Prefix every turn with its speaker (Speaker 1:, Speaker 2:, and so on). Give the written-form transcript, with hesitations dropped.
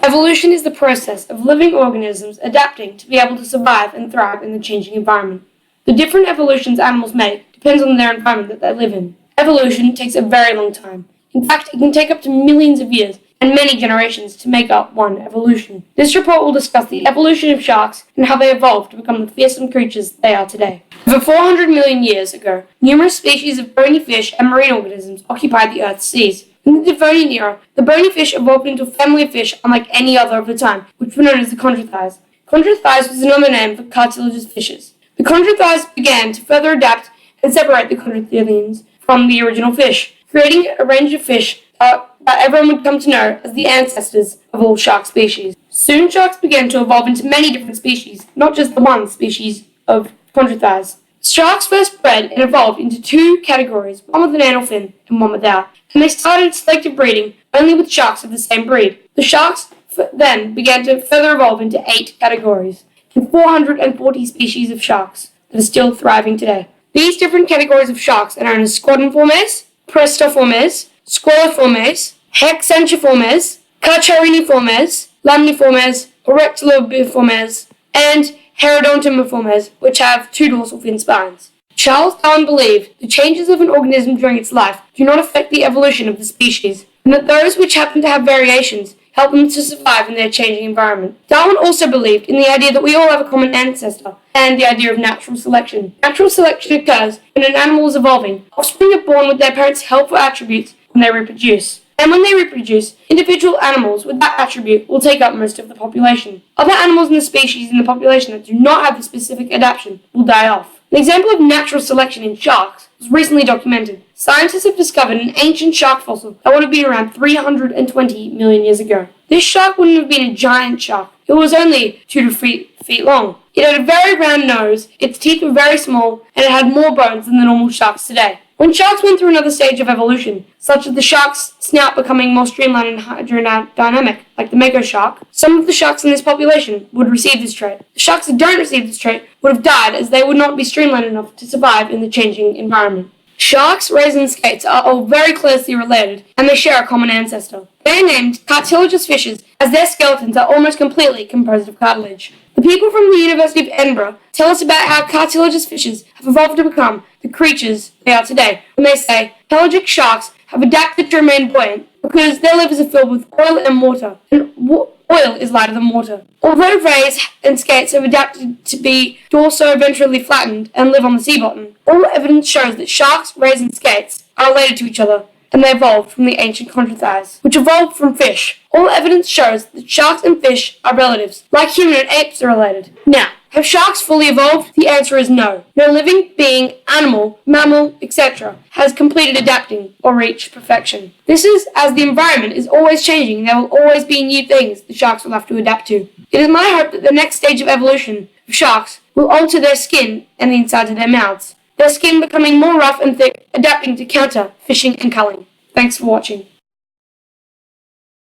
Speaker 1: Evolution is the process of living organisms adapting to be able to survive and thrive in the changing environment. The different evolutions animals make depends on their environment that they live in. Evolution takes a very long time. In fact, it can take up to millions of years and many generations to make up one evolution. This report will discuss the evolution of sharks and how they evolved to become the fearsome creatures they are today. Over 400 million years ago, numerous species of bony fish and marine organisms occupied the Earth's seas. In the Devonian era, the bony fish evolved into a family of fish unlike any other of the time, which were known as the chondrothys. Chondrothys was another name for cartilaginous fishes. The chondrothys began to further adapt and separate the chondrothelians from the original fish, creating a range of fish that everyone would come to know as the ancestors of all shark species. Soon sharks began to evolve into many different species, not just the one species of chondrothys. Sharks first bred and evolved into two categories, one with an anal fin and one without, and they started selective breeding only with sharks of the same breed. The sharks then began to further evolve into 8 categories, and 440 species of sharks that are still thriving today. These different categories of sharks are known as squaminiformes, prestoformes, squaliformes, hexantiformes, carchariniformes, lamniformes, erectiliformes, and herodontiformes, which have 2 dorsal fin spines. Charles Darwin believed the changes of an organism during its life do not affect the evolution of the species, and that those which happen to have variations help them to survive in their changing environment. Darwin also believed in the idea that we all have a common ancestor, and the idea of natural selection. Natural selection occurs when an animal is evolving. Offspring are born with their parents' helpful attributes when they reproduce. And when they reproduce, individual animals with that attribute will take up most of the population. Other animals in the species in the population that do not have the specific adaptation will die off. An example of natural selection in sharks was recently documented. Scientists have discovered an ancient shark fossil that would have been around 320 million years ago. This shark wouldn't have been a giant shark. It was only 2 to 3 feet long. It had a very round nose, its teeth were very small, and it had more bones than the normal sharks today. When sharks went through another stage of evolution, such as the shark's snout becoming more streamlined and hydrodynamic, like the mako shark, some of the sharks in this population would receive this trait. The sharks that don't receive this trait would have died as they would not be streamlined enough to survive in the changing environment. Sharks, rays, and skates are all very closely related, and they share a common ancestor. They are named cartilaginous fishes as their skeletons are almost completely composed of cartilage. The people from the University of Edinburgh tell us about how cartilaginous fishes have evolved to become the creatures they are today, when they say pelagic sharks have adapted to remain buoyant because their livers are filled with oil and water, and oil is lighter than water. Although rays and skates have adapted to be dorso-ventrally flattened and live on the sea bottom, all evidence shows that sharks, rays, and skates are related to each other, and they evolved from the ancient chondrothys, which evolved from fish. All evidence shows that sharks and fish are relatives, like human and apes are related. Now, have sharks fully evolved? The answer is no. No living being, animal, mammal, etc. has completed adapting or reached perfection. This is as the environment is always changing and there will always be new things the sharks will have to adapt to. It is my hope that the next stage of evolution of sharks will alter their skin and the insides of their mouths, their skin becoming more rough and thick, adapting to counter fishing and culling. Thanks for watching.